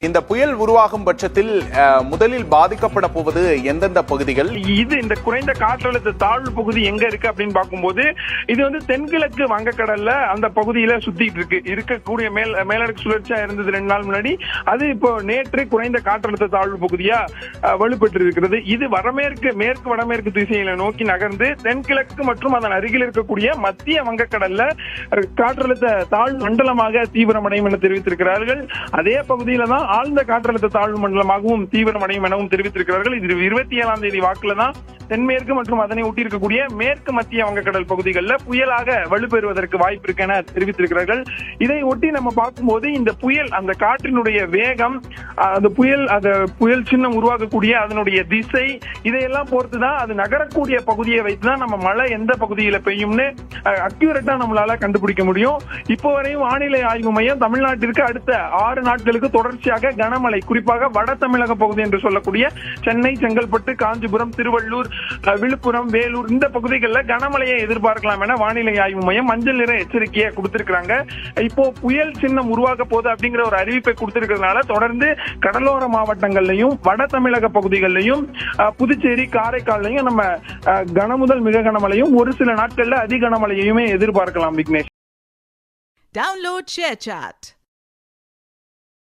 இந்த புயல் உருவாகும் பட்சத்தில் முதலில் பாதிக்கப்பட போவது எந்தெந்த பகுதிகள்? இது இந்த குறைந்த காற்றழுத்த தாழ்வு பகுதி எங்க இருக்கு அப்படின்னு பார்க்கும்போது இது தென்கிழக்கு வங்கக்கடல்ல அந்த பகுதியில சுத்திட்டு இருக்கக்கூடிய மேலடுக்கு சுழற்சியா இருந்தது 2 நாள் முன்னாடி. அது இப்போ நேற்று குறைந்த காற்றழுத்த தாழ்வு பகுதியா வலுப்பெற்று இருக்கிறது. இது மேற்கு வடமேற்கு திசையில நோக்கி நகர்ந்து தென்கிழக்கு மற்றும் அதன் அருகில் இருக்கக்கூடிய மத்திய வங்கக்கடல்ல காற்றழுத்த தாழ்வு மண்டலமாக தீவிரமடையும் என தெரிவித்திருக்கிறார்கள். அதே பகுதியில தான் ஆழ்ந்த காற்றழுத்த தாழ்வு மண்டலமாகவும் தீவிரமடையும் எனவும் தெரிவித்திருக்கிறார்கள். இது 27ஆம் தேதி வாக்குல தான் தென்மேற்கு மற்றும் அதனை ஒட்டி இருக்கக்கூடிய மேற்கு மத்திய வங்கக்கடல் பகுதிகளில் புயலாக வலுப்பெறுவதற்கு வாய்ப்பு இருக்கு என தெரிவித்திருக்கிறார்கள். இதை ஒட்டி நம்ம பார்க்கும்போது இந்த புயல் அந்த காற்றினுடைய வேகம், அந்த புயல் சின்னம் உருவாக்கக்கூடிய அதனுடைய திசை, இதையெல்லாம் பொறுத்துதான் அது நகரக்கூடிய பகுதியை வைத்துதான் நம்ம மழை எந்த பகுதியில பெய்யும்னு அக்யூரேட்டா நம்மளால கண்டுபிடிக்க முடியும். இப்போ வரையும் வானிலை ஆய்வு மையம் தமிழ்நாட்டிற்கு அடுத்த 6 நாட்களுக்கு தொடர்ச்சியாக கனமழை, குறிப்பாக வட தமிழக பகுதி என்று சொல்லக்கூடிய சென்னை, செங்கல்பட்டு, காஞ்சிபுரம், திருவள்ளூர், விழுப்புரம், வேலூர் இந்த பகுதிகளில் கனமழையை எதிர்பார்க்கலாம் என வானிலை ஆய்வு மையம் மஞ்சள் நிற எச்சரிக்கையை கொடுத்திருக்காங்க. இப்போ புயல் சின்னம் உருவாக போகுது அப்படிங்கிற ஒரு அறிவிப்பை கொடுத்திருக்கிறதுனால தொடர்ந்து கடலோர மாவட்டங்கள்லயும் வட தமிழக பகுதிகளிலையும் புதுச்சேரி, காரைக்கால்லையும் நம்ம கனமுதல் மிக கனமழையும் ஒரு சில நாட்கள்ல அதி கனமழையுமே எதிர்பார்க்கலாம். விக்னேஷ். Download ShareChat.